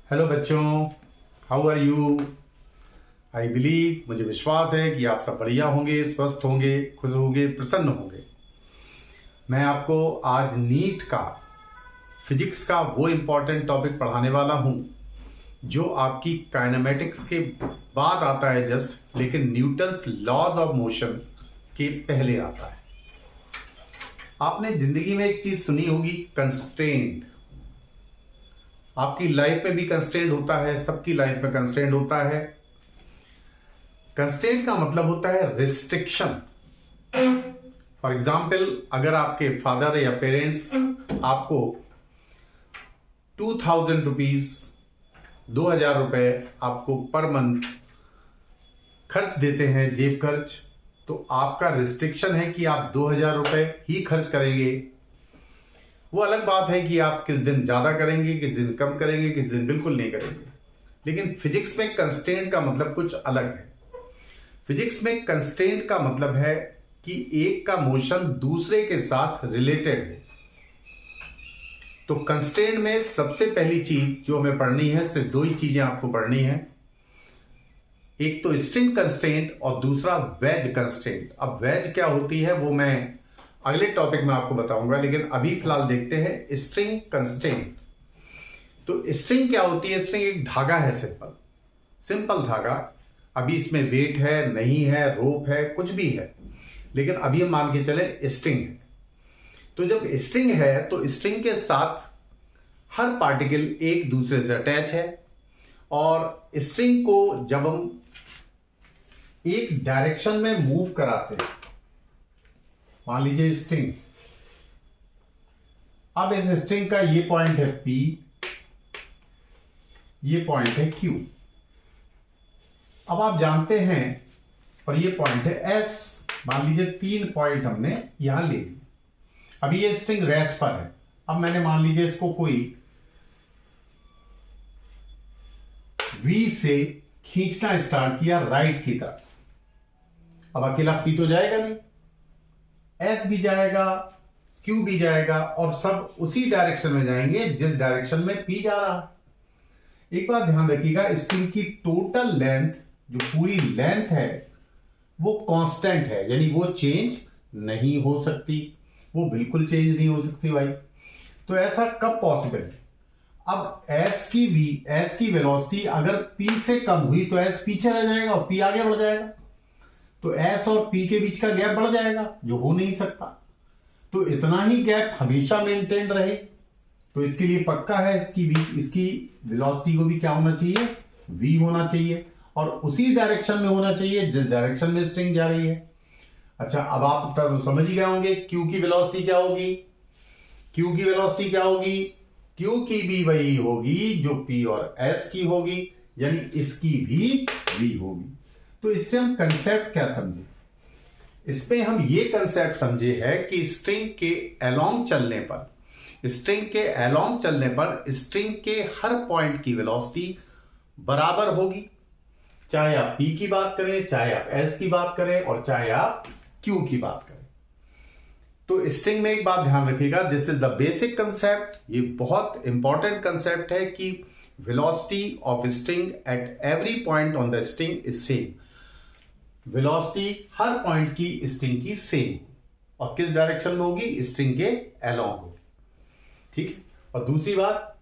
Hello बच्चों, how are you. I believe, मुझे विश्वास है कि आप सब बढ़िया होंगे, स्वस्थ होंगे, खुश होंगे, प्रसन्न होंगे। मैं आपको आज नीट का फिजिक्स का वो इम्पोर्टेंट टॉपिक पढ़ाने वाला हूँ जो आपकी काइनेमेटिक्स के बाद आता है जस्ट, लेकिन न्यूटन्स लॉज ऑफ मोशन के पहले आता है। आपने जिंदगी में एक चीज सुनी होगी, कंस्ट्रेंट। आपकी लाइफ में भी कंस्ट्रेंट होता है, सबकी लाइफ में कंस्ट्रेंट होता है। कंस्ट्रेंट का मतलब होता है रिस्ट्रिक्शन। फॉर एग्जाम्पल, अगर आपके फादर या पेरेंट्स आपको 2000 रुपीज 2000 रुपए आपको पर मंथ खर्च देते हैं, जेब खर्च, तो आपका रिस्ट्रिक्शन है कि आप 2000 रुपए ही खर्च करेंगे। वो अलग बात है कि आप किस दिन ज्यादा करेंगे, किस दिन कम करेंगे, किस दिन बिल्कुल नहीं करेंगे। लेकिन फिजिक्स में कंस्ट्रेंट का मतलब कुछ अलग है। फिजिक्स में कंस्ट्रेंट का मतलब है कि एक का मोशन दूसरे के साथ रिलेटेड है। तो कंस्ट्रेंट में सबसे पहली चीज जो हमें पढ़नी है, सिर्फ दो ही चीजें आपको पढ़नी है। एक तो स्ट्रिंग कंस्ट्रेंट और दूसरा वेज कंस्ट्रेंट। अब वेज क्या होती है वो मैं अगले टॉपिक में आपको बताऊंगा, लेकिन अभी फिलहाल देखते हैं स्ट्रिंग कंस्ट्रेंट। तो स्ट्रिंग क्या होती है? स्ट्रिंग एक धागा है, सिंपल धागा। अभी इसमें वेट है, नहीं है, रोप है, कुछ भी है, लेकिन अभी हम मान के चले स्ट्रिंग है। तो जब स्ट्रिंग है तो स्ट्रिंग के साथ हर पार्टिकल एक दूसरे से अटैच है, और स्ट्रिंग को जब हम एक डायरेक्शन में मूव कराते हैं, मान लीजिए स्ट्रिंग, अब इस स्ट्रिंग का ये पॉइंट है P, ये पॉइंट है Q। अब आप जानते हैं, और ये पॉइंट है S। मान लीजिए 3 पॉइंट हमने यहां ले लिए। अभी ये स्ट्रिंग रेस्ट पर है। अब मैंने मान लीजिए इसको कोई V से खींचना स्टार्ट किया राइट की तरफ। अब अकेला P तो जाएगा नहीं, S भी जाएगा, Q भी जाएगा, और सब उसी डायरेक्शन में जाएंगे जिस डायरेक्शन में P जा रहा है। एक बात ध्यान रखिएगा, स्ट्रिंग की टोटल लेंथ, जो पूरी लेंथ है, वो कांस्टेंट है, यानी वो चेंज नहीं हो सकती। वो बिल्कुल चेंज नहीं हो सकती भाई। तो ऐसा कब पॉसिबल है? अब S की वेलोसिटी अगर P से कम हुई तो S पीछे रह जाएगा और P आगे बढ़ जाएगा। तो S और P के बीच का गैप बढ़ जाएगा, जो हो नहीं सकता। तो इतना ही गैप हमेशा मेंटेन रहे, तो इसके लिए पक्का है इसकी वेलोसिटी को भी क्या होना चाहिए? V होना चाहिए, और उसी डायरेक्शन में होना चाहिए जिस डायरेक्शन में स्ट्रिंग जा रही है। अच्छा, अब आप तो समझ ही गए होंगे Q की वेलोसिटी क्या होगी। Q की वेलोसिटी क्या होगी? Q की भी वही होगी जो P और S की होगी, यानी इसकी भी V होगी। तो इससे हम कंसेप्ट क्या समझे? इसमें हम ये कंसेप्ट समझे है कि स्ट्रिंग के अलोंग चलने पर स्ट्रिंग के हर पॉइंट की वेलोसिटी बराबर होगी, चाहे आप P की बात करें, चाहे आप S की बात करें, और चाहे आप Q की बात करें। तो स्ट्रिंग में एक बात ध्यान रखिएगा, this is the basic concept. ये बहुत इंपॉर्टेंट कंसेप्ट है कि velocity of string at every point on the string is same. Velocity her point की स्ट्रिंग की सेम, और किस डायरेक्शन में होगी? स्ट्रिंग के अलोंग होगी। ठीक है। और दूसरी बात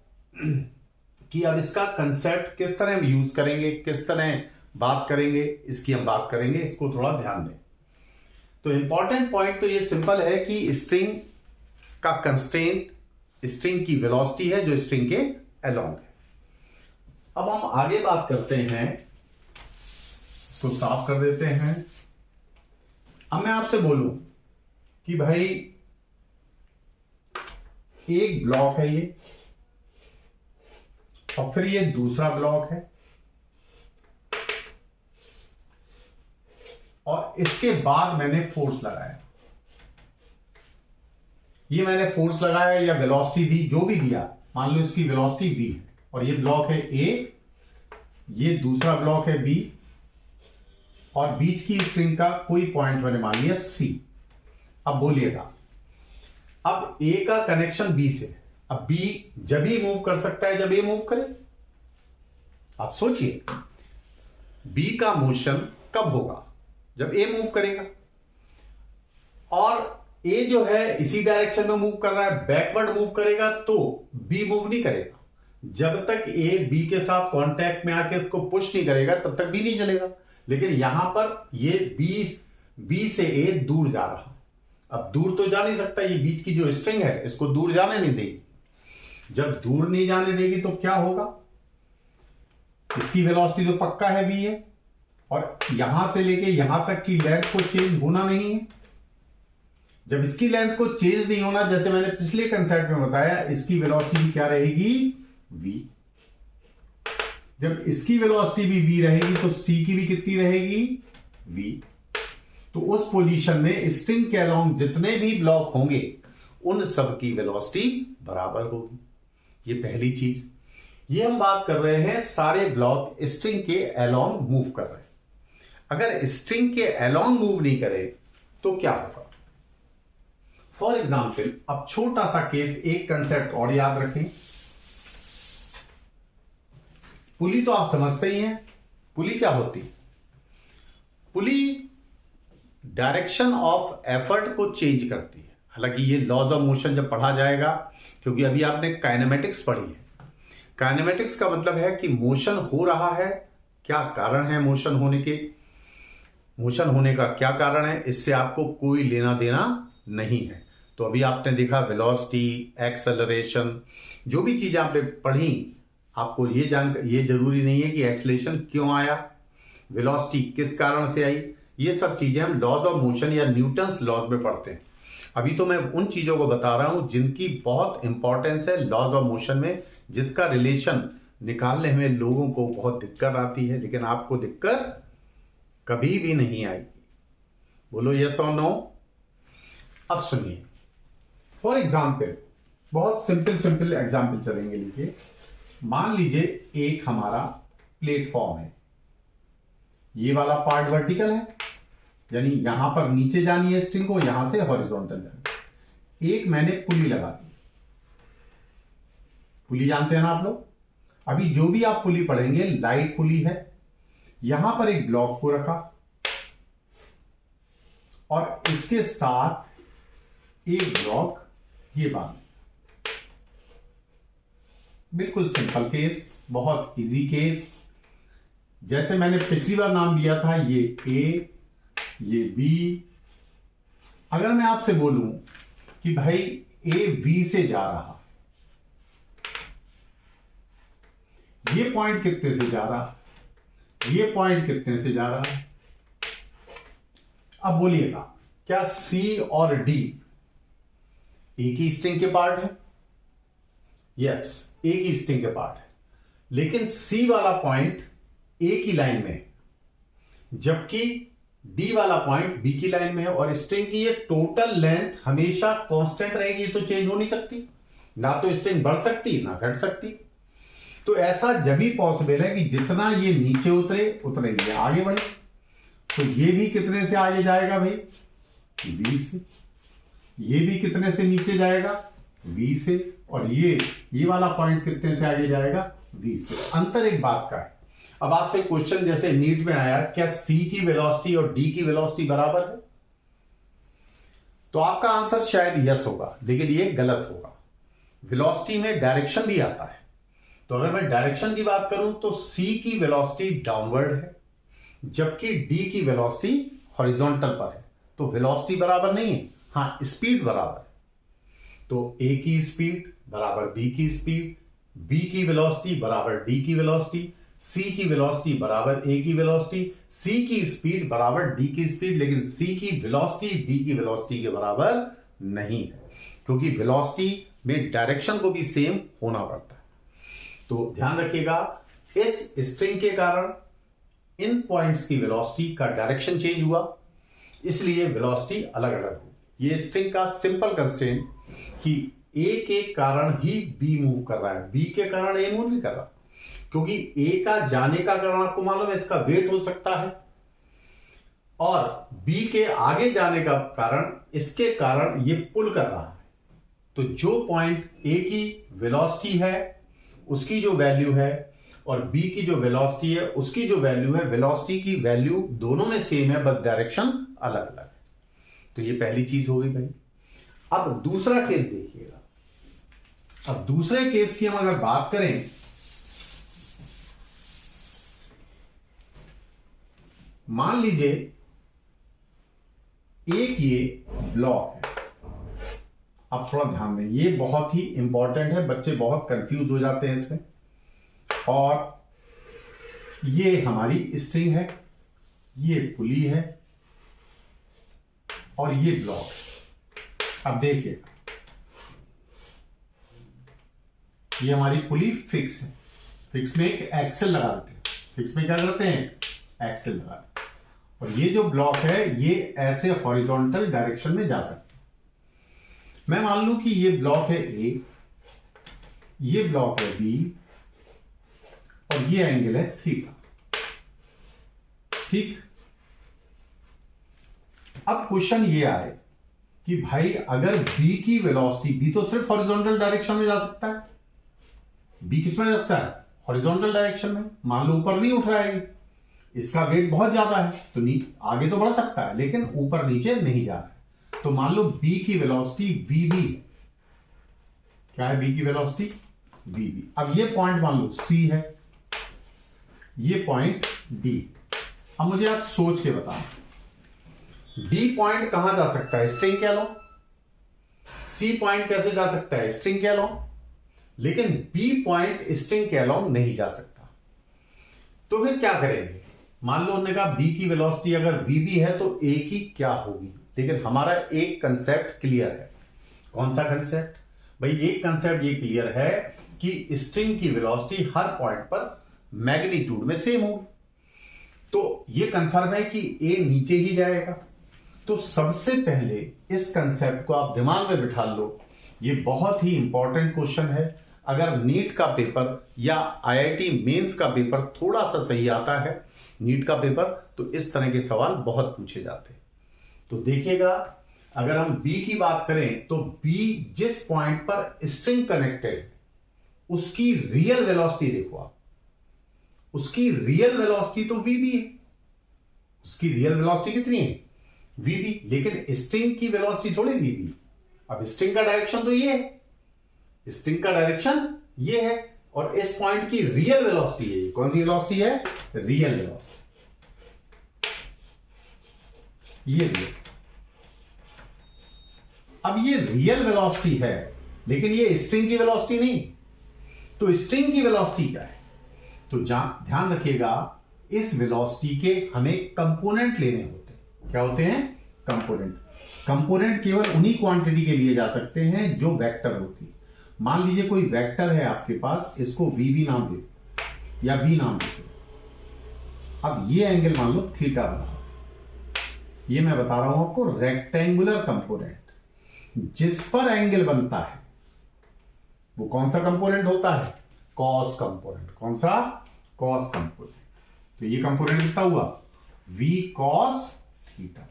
कि अब इसका कंसेप्ट किस तरह हम यूज करेंगे, किस तरह बात करेंगे, इसकी हम बात करेंगे। इसको थोड़ा ध्यान दें। तो इंपॉर्टेंट पॉइंट तो ये सिंपल है कि स्ट्रिंग का कंस्ट्रेंट स्ट्रिंग की वेलोसिटी है जो स्ट्रिंग के अलोंग है। अब हम आगे बात करते हैं, इसको साफ कर देते हैं। अब मैं आपसे बोलूं कि भाई एक ब्लॉक है ये, और फिर ये दूसरा ब्लॉक है, और इसके बाद मैंने फोर्स लगाया। ये मैंने फोर्स लगाया या वेलोसिटी दी, जो भी दिया, मान लो इसकी वेलोसिटी v है, और ये ब्लॉक है A, ये दूसरा ब्लॉक है B, और बीच की स्ट्रिंग का कोई पॉइंट मैंने मान लिया C। अब बोलिएगा, अब A का कनेक्शन B से, अब B जब ही मूव कर सकता है जब A मूव करे। आप सोचिए, बी का मोशन कब होगा? जब ए मूव करेगा। और ए जो है इसी डायरेक्शन में मूव कर रहा है, बैकवर्ड मूव करेगा तो बी मूव नहीं करेगा। जब तक ए बी के साथ कांटेक्ट में आके इसको पुश नहीं करेगा तब तक बी नहीं चलेगा। लेकिन यहां पर ये बी से ए दूर जा रहा, अब दूर तो जा नहीं सकता, ये बीच की जो स्ट्रिंग है इसको दूर जाने नहीं देगी। जब दूर नहीं जाने देगी तो क्या होगा? इसकी वेलोसिटी तो पक्का है वी है, और यहां से लेके यहां तक की लेंथ को चेंज होना नहीं है। जब इसकी लेंथ को चेंज नहीं होना, जैसे मैंने पिछले कंसेप्ट में बताया, इसकी वेलोसिटी क्या रहेगी? वी। जब इसकी वेलोसिटी भी वी रहेगी तो सी की भी कितनी रहेगी? वी। तो उस पोजीशन में स्ट्रिंग के अलोंग जितने भी ब्लॉक होंगे उन सब की वेलोसिटी बराबर होगी। ये पहली चीज। ये हम बात कर रहे हैं सारे ब्लॉक स्ट्रिंग के अलोंग मूव कर रहे हैं। अगर स्ट्रिंग के अलोंग मूव नहीं करे तो क्या होगा? फॉर एग्जाम्पल, अब छोटा सा केस, एक कंसेप्ट और याद रखें। पुली तो आप समझते ही हैं। पुली क्या होती है? पुली डायरेक्शन ऑफ एफर्ट को चेंज करती है। हालांकि ये लॉज ऑफ मोशन जब पढ़ा जाएगा, क्योंकि अभी आपने काइनेमेटिक्स पढ़ी है। काइनेमेटिक्स का मतलब है कि मोशन हो रहा है, क्या कारण है मोशन होने के, मोशन होने का क्या कारण है, इससे आपको कोई लेना देना नहीं है। तो अभी आपने देखा वेलोसिटी, एक्सेलरेशन, जो भी चीजें आपने पढ़ी, आपको ये जरूरी नहीं है कि एक्सेलरेशन क्यों आया, वेलोसिटी किस कारण से आई। ये सब चीजें हम लॉज ऑफ मोशन या न्यूटन्स लॉज में पढ़ते हैं। अभी तो मैं उन चीजों को बता रहा हूं जिनकी बहुत इंपॉर्टेंस है लॉज ऑफ मोशन में, जिसका रिलेशन निकालने में लोगों को बहुत दिक्कत आती है, लेकिन आपको दिक्कत कभी भी नहीं आएगी। बोलो यस और नो। अब सुनिए, फॉर एग्जाम्पल, बहुत सिंपल एग्जाम्पल चलेंगे। लीजिए, मान लीजिए एक हमारा प्लेटफॉर्म है, ये वाला पार्ट वर्टिकल है, यानी यहां पर नीचे जानी है स्ट्रिंग को, यहां से हॉरिजॉन्टल जानी। एक मैंने पुली लगा दी। पुली जानते हैं ना आप लोग? अभी जो भी आप पुली पढ़ेंगे, लाइट पुली है। यहां पर एक ब्लॉक को रखा और इसके साथ एक ब्लॉक ये बांध। बिल्कुल सिंपल केस, बहुत इजी केस। जैसे मैंने पिछली बार नाम दिया था, ये ए, ये बी। अगर मैं आपसे बोलूं कि भाई ए बी से जा रहा, ये पॉइंट कितने से जा रहा, ये पॉइंट कितने से जा रहा है, अब बोलिएगा क्या सी और डी एक ही स्ट्रिंग के पार्ट है? यस, एक ही स्ट्रिंग के पार्ट है, लेकिन सी वाला पॉइंट ए की लाइन में है, जबकि डी वाला पॉइंट बी की लाइन में है। और स्ट्रिंग की ये टोटल लेंथ हमेशा कांस्टेंट रहेगी, तो चेंज हो नहीं सकती, ना तो स्ट्रिंग बढ़ सकती ना घट सकती। तो ऐसा जब भी पॉसिबल है कि जितना ये नीचे उतरे उतने ये आगे बढ़े। तो ये भी कितने से आगे जाएगा भाई? बी से। ये भी कितने से नीचे जाएगा? बी से। और ये वाला पॉइंट कितने से आगे जाएगा? बी से। अंतर एक बात का है। अब आपसे क्वेश्चन जैसे नीट में आया, क्या सी की वेलोसिटी और डी की वेलोसिटी बराबर है? तो आपका आंसर शायद यस होगा, लेकिन ये गलत होगा। वेलोसिटी में डायरेक्शन भी आता है। तो अगर मैं डायरेक्शन की बात करूं तो सी की वेलोसिटी डाउनवर्ड है, जबकि डी की वेलोसिटी हॉरिजॉन्टल पर है। तो वेलोसिटी बराबर नहीं है, हाँ स्पीड बराबर है। तो ए की स्पीड बराबर बी की स्पीड, बी की वेलोसिटी बराबर डी की वेलोसिटी, सी की वेलोसिटी बराबर ए की वेलोसिटी, सी की स्पीड बराबर डी की स्पीड। लेकिन सी की वेलोसिटी डी की वेलोसिटी के बराबर नहीं है, क्योंकि वेलोसिटी में डायरेक्शन को भी सेम होना पड़ता है। तो ध्यान रखिएगा, इस स्ट्रिंग के कारण इन पॉइंट्स की वेलोसिटी का डायरेक्शन चेंज हुआ, इसलिए वेलोसिटी अलग अलग हुई। ये स्ट्रिंग का सिंपल कंस्ट्रेंट कि ए के कारण ही बी मूव कर रहा है, बी के कारण ए मूव नहीं कर रहा, क्योंकि ए का जाने का कारण आपको मालूम है, इसका वेट हो सकता है, और बी के आगे जाने का कारण, इसके कारण ये पुल कर रहा है। तो जो पॉइंट ए की वेलोसिटी है उसकी जो वैल्यू है और b की जो वेलोसिटी है उसकी जो वैल्यू है, वेलोसिटी की वैल्यू दोनों में सेम है, बस डायरेक्शन अलग अलग है। तो ये पहली चीज हो गई भाई। अब दूसरा केस देखिएगा। अब दूसरे केस की हम अगर बात करें, मान लीजिए एक ये ब्लॉक है। अब थोड़ा ध्यान दें, ये बहुत ही इंपॉर्टेंट है, बच्चे बहुत कंफ्यूज हो जाते हैं इसमें। और ये हमारी स्ट्रिंग है, ये पुली है और ये ब्लॉक है। अब देखिए, ये हमारी पुली फिक्स है, फिक्स में एक एक्सेल लगा देते हैं। फिक्स में क्या करते हैं? एक्सेल लगा देते हैं। और ये जो ब्लॉक है ये ऐसे हॉरिजॉन्टल डायरेक्शन में जा सकता है। मैं मान लूं कि ये ब्लॉक है ए, ये ब्लॉक है बी और ये एंगल है थीटा। ठीक। अब क्वेश्चन ये आए कि भाई अगर बी की वेलोसिटी, बी तो सिर्फ हॉरिजॉन्टल डायरेक्शन में जा सकता है, बी किस में जा सकता है? हॉरिजॉन्टल डायरेक्शन में। मान लो ऊपर नहीं उठ रहा है, इसका वेट बहुत ज्यादा है तो आगे तो बढ़ सकता है लेकिन ऊपर नीचे नहीं जा रहा है। तो मान लो बी की वेलोसिटी वीबी, क्या है बी की वेलोसिटी? वीबी। अब ये पॉइंट मान लो सी है, ये पॉइंट डी। अब मुझे आप सोच के बताओ, डी पॉइंट कहां जा सकता है? स्ट्रिंग कह लो। सी पॉइंट कैसे जा सकता है? स्ट्रिंग कह लो। लेकिन बी पॉइंट स्ट्रिंग कह लो नहीं जा सकता। तो फिर क्या करेंगे? मान लो उन्होंने कहा बी की वेलोसिटी अगर वीबी है तो ए की क्या होगी। लेकिन हमारा एक कंसेप्ट क्लियर है। कौन सा कंसेप्ट भाई? एक कंसेप्ट ये क्लियर है कि स्ट्रिंग की वेलोसिटी हर पॉइंट पर मैग्नीट्यूड में सेम होगी। तो ये कंफर्म है कि ए नीचे ही जाएगा। तो सबसे पहले इस कंसेप्ट को आप दिमाग में बिठा लो। ये बहुत ही इंपॉर्टेंट क्वेश्चन है। अगर नीट का पेपर या आईआईटी मेंस का पेपर थोड़ा सा सही आता है, नीट का पेपर, तो इस तरह के सवाल बहुत पूछे जाते हैं। तो देखिएगा, अगर हम बी की बात करें तो बी जिस पॉइंट पर स्ट्रिंग कनेक्टेड है उसकी रियल वेलोसिटी देखो आप, उसकी रियल वेलोसिटी तो वीबी है। उसकी रियल वेलोसिटी कितनी है? वीबी। लेकिन स्ट्रिंग की वेलोसिटी थोड़ी वीबी। अब स्ट्रिंग का डायरेक्शन तो ये है, स्ट्रिंग का डायरेक्शन ये है और इस पॉइंट की रियल वेलोसिटी है। कौन सी वेलोसिटी है? Real velocity. ये रियल। अब ये रियल वेलोसिटी है लेकिन ये स्ट्रिंग की वेलोसिटी नहीं। तो स्ट्रिंग की वेलोसिटी क्या है? तो ध्यान रखिएगा, इस वेलोसिटी के हमें कंपोनेंट लेने होते हैं। क्या होते हैं? कंपोनेंट। कंपोनेंट केवल उन्हीं क्वांटिटी के लिए जा सकते हैं जो वेक्टर होती है। मान लीजिए कोई वेक्टर है आपके पास, इसको वीबी नाम देते या वी नाम देते। अब ये एंगल मान लो थीटा बना। ये मैं बता रहा हूं आपको रेक्टेंगुलर कंपोनेंट। जिस पर एंगल बनता है वो कौन सा कंपोनेंट होता है? Cos component. कौन सा? Cos component. तो ये कंपोनेंट कितना हुआ? V cos theta.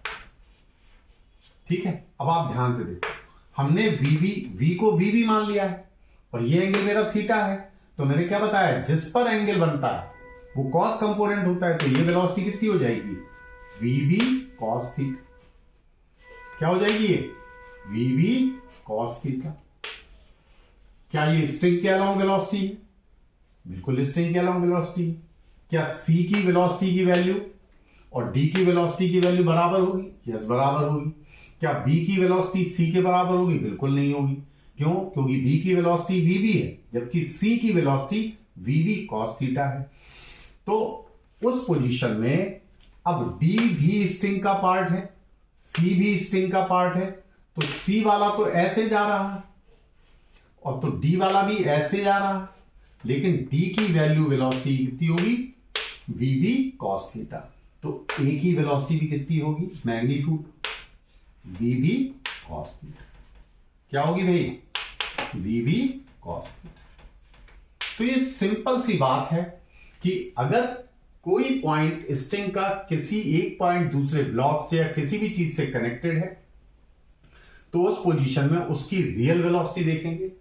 ठीक है। अब आप ध्यान से देखो, हमने वी को वी मान लिया है और ये एंगल मेरा थीटा है। तो मैंने क्या बताया? जिस पर एंगल बनता है वो कॉस कंपोनेंट होता है। तो ये वेलोसिटी कितनी हो जाएगी? वीबी कॉस थीटा। क्या हो जाएगी ये? वीबी कॉस थीटा। क्या ये स्ट्रिंग के अलोंग वेलोसिटी है? बिल्कुल स्ट्रिंग के अलोंग वेलोसिटी है। क्या सी की वेलोसिटी की वैल्यू और डी की वेलोसिटी की वैल्यू बराबर होगी? यस, बराबर होगी। क्या बी की वेलोसिटी सी के बराबर होगी? बिल्कुल नहीं होगी। क्यों? क्योंकि बी की वेलोसिटी वीबी है जबकि सी की वेलोसिटी वीबी कॉस थीटा है। तो उस पोजीशन में अब डी भी स्ट्रिंग का पार्ट है, सी भी स्ट्रिंग का पार्ट है। तो सी वाला तो ऐसे जा रहा है और तो डी वाला भी ऐसे जा रहा है, लेकिन डी की वैल्यू वेलोसिटी कितनी होगी? वीबी कॉस थीटा। तो ए की वेलोसिटी भी कितनी होगी? मैग्नीट्यूड वीबी कॉस थीटा। क्या होगी भाई? वीबी कॉस थीटा। तो ये सिंपल सी बात है कि अगर कोई पॉइंट स्ट्रिंग का किसी एक पॉइंट दूसरे ब्लॉक से या किसी भी चीज से कनेक्टेड है तो उस पोजीशन में उसकी रियल वेलोसिटी देखेंगे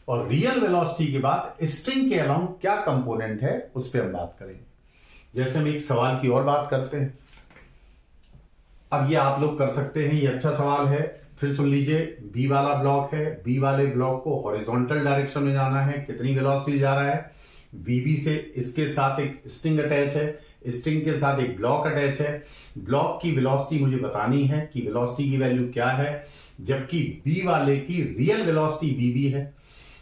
और रियल वेलोसिटी के बाद स्ट्रिंग के अलोंग क्या कंपोनेंट है उस पर हम बात करेंगे। जैसे हम एक सवाल की और बात करते हैं। अब ये आप लोग कर सकते हैं, ये अच्छा सवाल है, फिर सुन लीजिए। बी वाला ब्लॉक है, बी वाले ब्लॉक को हॉरिजॉन्टल डायरेक्शन में जाना है, कितनी वेलोसिटी जा रहा है, वीबी से इसके साथ एक स्ट्रिंग अटैच है, स्ट्रिंग के साथ एक ब्लॉक अटैच है, ब्लॉक की वेलोसिटी मुझे बतानी है कि वेलोसिटी की वैल्यू क्या है, जबकि बी वाले की रियल वेलोसिटी वीबी है।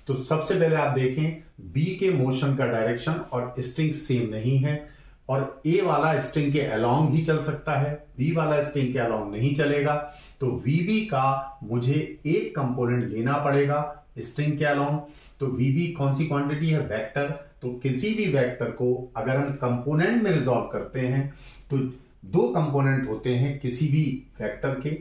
तो सबसे पहले आप देखें बी के मोशन का डायरेक्शन और स्ट्रिंग सेम नहीं है, और ए वाला स्ट्रिंग के अलोंग ही चल सकता है, बी वाला स्ट्रिंग के अलोंग नहीं चलेगा। तो वीबी का मुझे एक कंपोनेंट लेना पड़ेगा स्ट्रिंग के अलोंग। तो वीबी कौन सी क्वांटिटी है, वेक्टर। तो किसी भी वेक्टर को अगर हम कंपोनेंट में रिजॉल्व करते हैं तो दो कंपोनेंट होते हैं किसी भी वेक्टर के,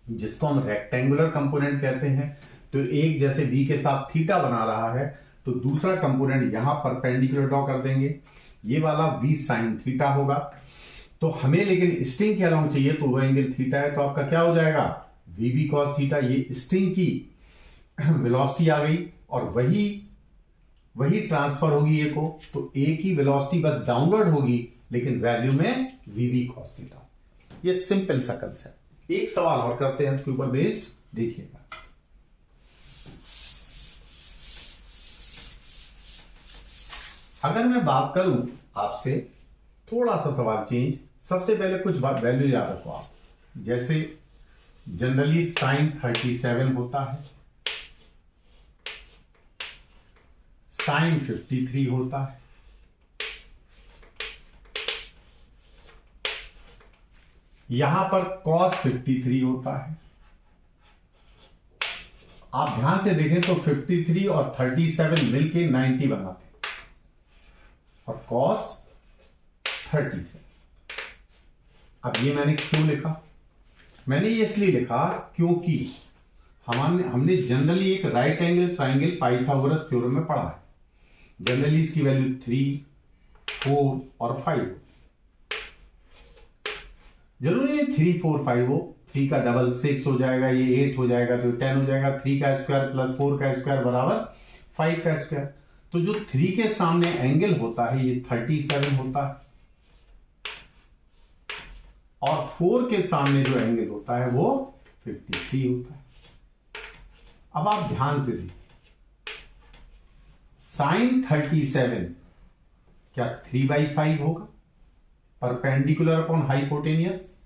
जिसको हम रेक्टेंगुलर कंपोनेंट कहते हैं। तो एक जैसे बी के साथ थीटा बना रहा है, तो दूसरा कंपोनेंट यहां परपेंडिकुलर ड्रॉ कर देंगे, ये वाला वी साइन थीटा होगा। तो हमें लेकिन स्ट्रिंग के अलोंग चाहिए, तो वो एंगल थीटा है, तो आपका क्या हो जाएगा, वीबी कॉस थीटा। ये स्ट्रिंग की वेलोसिटी आ गई और वही ट्रांसफर होगी ए को, तो ए की वेलोसिटी बस डाउनवर्ड होगी, लेकिन वैल्यू में वीबी कॉस थीटा। ये सिंपल सा कंसेप्ट। एक सवाल और करते हैं इसके ऊपर बेस्ड, देखिएगा। अगर मैं बात करूं आपसे, थोड़ा सा सवाल चेंज, सबसे पहले कुछ वैल्यू याद रखो आप। जैसे जनरली साइन 37 होता है, साइन 53 होता है, यहां पर कॉस 53 होता है। आप ध्यान से देखें तो 53 और 37 मिलके 90 बनाते हैं, और कॉस 37। अब ये मैंने क्यों लिखा, मैंने ये इसलिए लिखा क्योंकि हमने जनरली एक right angle triangle Pythagoras theorem में पढ़ा है। जनरली इसकी वैल्यू 3, 4 और 5। जरूरी है 3, 4, 5 हो, 3 का डबल 6 हो जाएगा, ये 8 हो जाएगा, तो 10 हो जाएगा। 3 का स्क्वायर प्लस 4 का स्क्वायर बराबर 5 का स्क्वायर। तो जो 3 के सामने एंगल होता है ये 37 होता है, और 4 के सामने जो एंगल होता है वो 53 होता है। अब आप ध्यान से देखिए, साइन 37 क्या 3/5 होगा, परपेंडिकुलर अपॉन हाइपोटेनियस।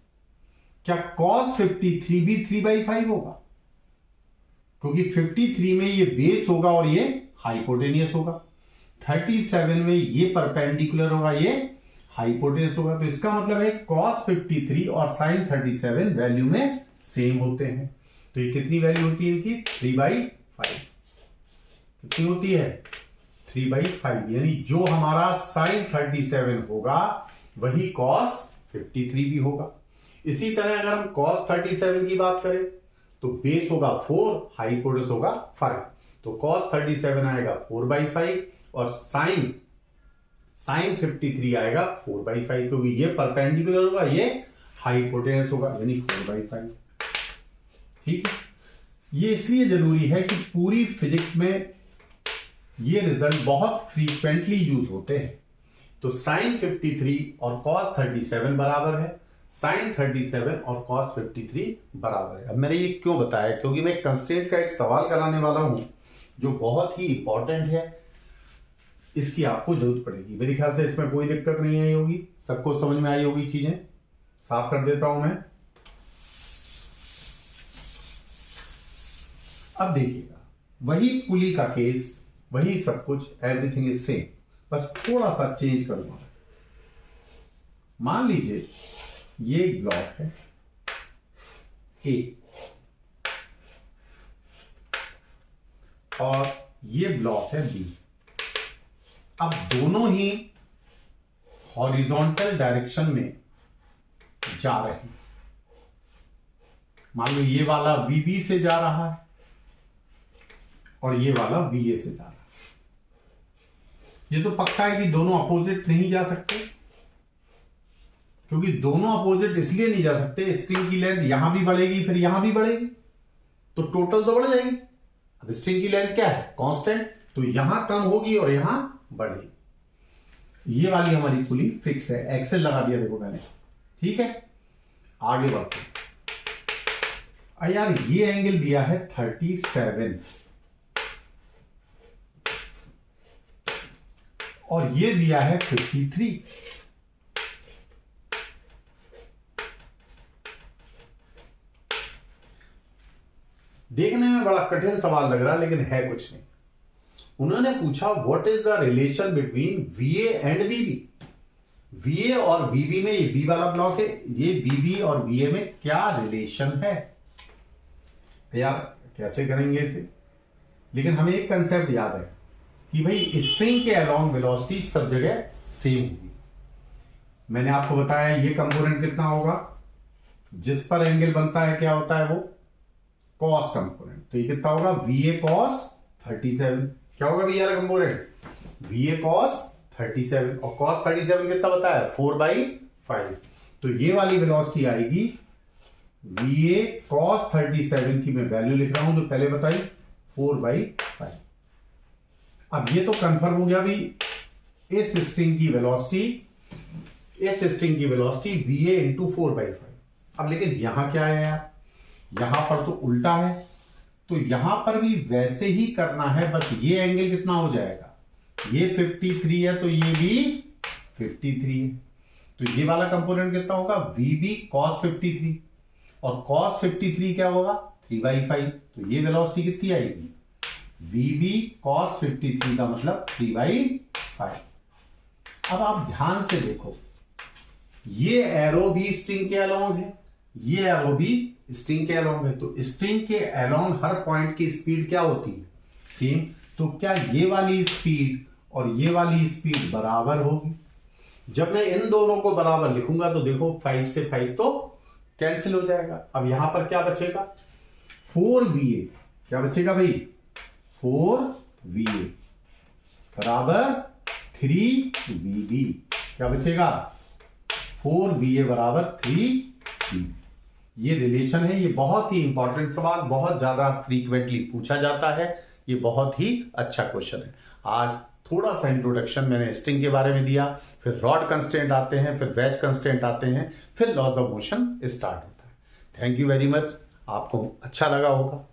क्या कॉस 53 भी 3/5 होगा, क्योंकि 53 में ये बेस होगा और ये हाइपोटेनियस होगा, 37 में ये परपेंडिकुलर होगा, ये हाइपोटेनियस होगा। तो इसका मतलब है कॉस 53 और साइन 37 वैल्यू में सेम होते हैं। तो ये कितनी वैल्यू होती है इनकी, 3/5। कितनी होती है, 3/5। यानी जो हमारा साइन 37 होगा वही कॉस 53 भी होगा। इसी तरह अगर हम कॉस 37 की बात करें तो बेस होगा 4, हाइपोटेनस होगा 5, तो कॉस 37 आएगा 4/5 और साइन 53 आएगा 4/5, क्योंकि ये परपेंडिकुलर होगा, ये हाइपोटेनस होगा, यानी 4/5। ठीक है, ये इसलिए जरूरी है कि पूरी फिजिक्स में ये रिजल्ट बहुत फ्रीक्वेंटली यूज होते हैं। तो साइन 53 और कॉस 37 बराबर है, साइन 37 और कॉस 53 बराबर है। अब मैंने ये क्यों बताया, क्योंकि मैं कंस्ट्रेंट का एक सवाल कराने वाला हूं जो बहुत ही इंपॉर्टेंट है, इसकी आपको जरूरत पड़ेगी। मेरे ख्याल से इसमें कोई दिक्कत नहीं आई होगी, सबको समझ में आई होगी। चीजें साफ कर देता हूं मैं। अब देखिएगा, वही पुली का केस, वही सब कुछ, एवरीथिंग इज सेम, बस थोड़ा सा चेंज करूंगा। मान लीजिए ये एक ब्लॉक है ए, और ये ब्लॉक है बी। अब दोनों ही हॉरिजॉन्टल डायरेक्शन में जा रहे हैं। मान लो ये वाला वीबी से जा रहा है और ये वाला वीए से जा रहा है। ये तो पक्का है कि दोनों अपोजिट नहीं जा सकते, क्योंकि दोनों अपोजिट इसलिए नहीं जा सकते, स्ट्रिंग की लेंथ यहां भी बढ़ेगी फिर यहां भी बढ़ेगी, तो टोटल तो बढ़ जाएगी। अब स्ट्रिंग की लेंथ क्या है? कांस्टेंट, तो यहां कम होगी और यहां बढ़ेगी। ये वाली हमारी पुली फिक्स है, एक्सेल लगा दिया देखो मैंने। ठीक है, आगे बढ़ते हैं। यार ये एंगल दिया है 37 और ये दिया है 53। देखने में बड़ा कठिन सवाल लग रहा है, लेकिन है कुछ नहीं। उन्होंने पूछा what is the relation between VA and VB। VA और VB में, ये B वाला ब्लॉक है, ये VB और VA में क्या रिलेशन है? यार कैसे करेंगे इसे? लेकिन हमें एक कंसेप्ट याद है कि भाई स्ट्रिंग के अलोंग वेलोसिटी सब जगह सेम होगी। मैंने आपको बताया ये कंपोनेंट कितना होगा, जिस पर एंगल बनता है क्या होता है वो कॉस कंपोनेंट। तो ये कितना होगा? VA cos 37। क्या होगा भैया कंपोनेंट? VA cos 37 और cos 37 कितना बताया? 4/5। तो ये वाली वेलोसिटी आएगी VA cos 37 की मैं वैल्यू लिख रहा हूं जो पहले बताई 4/5। अब ये तो कंफर्म हो गया भी इस स्ट्रिंग की वेलोसिटी VA इंटू 4/5। अब लेकिन यहां क्या है यार? यहां पर तो उल्टा है, तो यहां पर भी वैसे ही करना है, बस ये एंगल कितना हो जाएगा? ये 53 है तो ये भी 53 है। तो ये वाला कंपोनेंट कितना होगा? VB cos 53 और cos 53 क्या होगा? 3/5। तो ये वेलोसिटी कितनी आएगी? VB cos 53 का मतलब 3/5। अब आप ध्यान से देखो, ये एरो भी स्ट्रिंग के अलोंग है, ये एरो भी स्ट्रिंग के अलोंग है। तो स्ट्रिंग के अलोंग हर पॉइंट की स्पीड क्या होती है? सेम। तो क्या ये वाली स्पीड और ये वाली स्पीड बराबर होगी? जब मैं इन दोनों को बराबर लिखूंगा तो देखो 5 से 5 तो कैंसिल हो जाएगा। अब यहां पर क्या बचेगा? 4VA। क्या बचेगा भाई? 4VA बराबर 3VB। क्या बचेगा? 4VA बराबर 3VB। ये रिलेशन है। ये बहुत ही इंपॉर्टेंट सवाल, बहुत ज्यादा फ्रीक्वेंटली पूछा जाता है। ये बहुत ही अच्छा क्वेश्चन है। आज थोड़ा सा इंट्रोडक्शन मैंने स्ट्रिंग के बारे में दिया, फिर रॉड कंस्ट्रेंट आते हैं, फिर वेज कंस्ट्रेंट आते हैं, फिर लॉज ऑफ मोशन स्टार्ट होता है। Thank you very much. आपको अच्छा लगा होगा।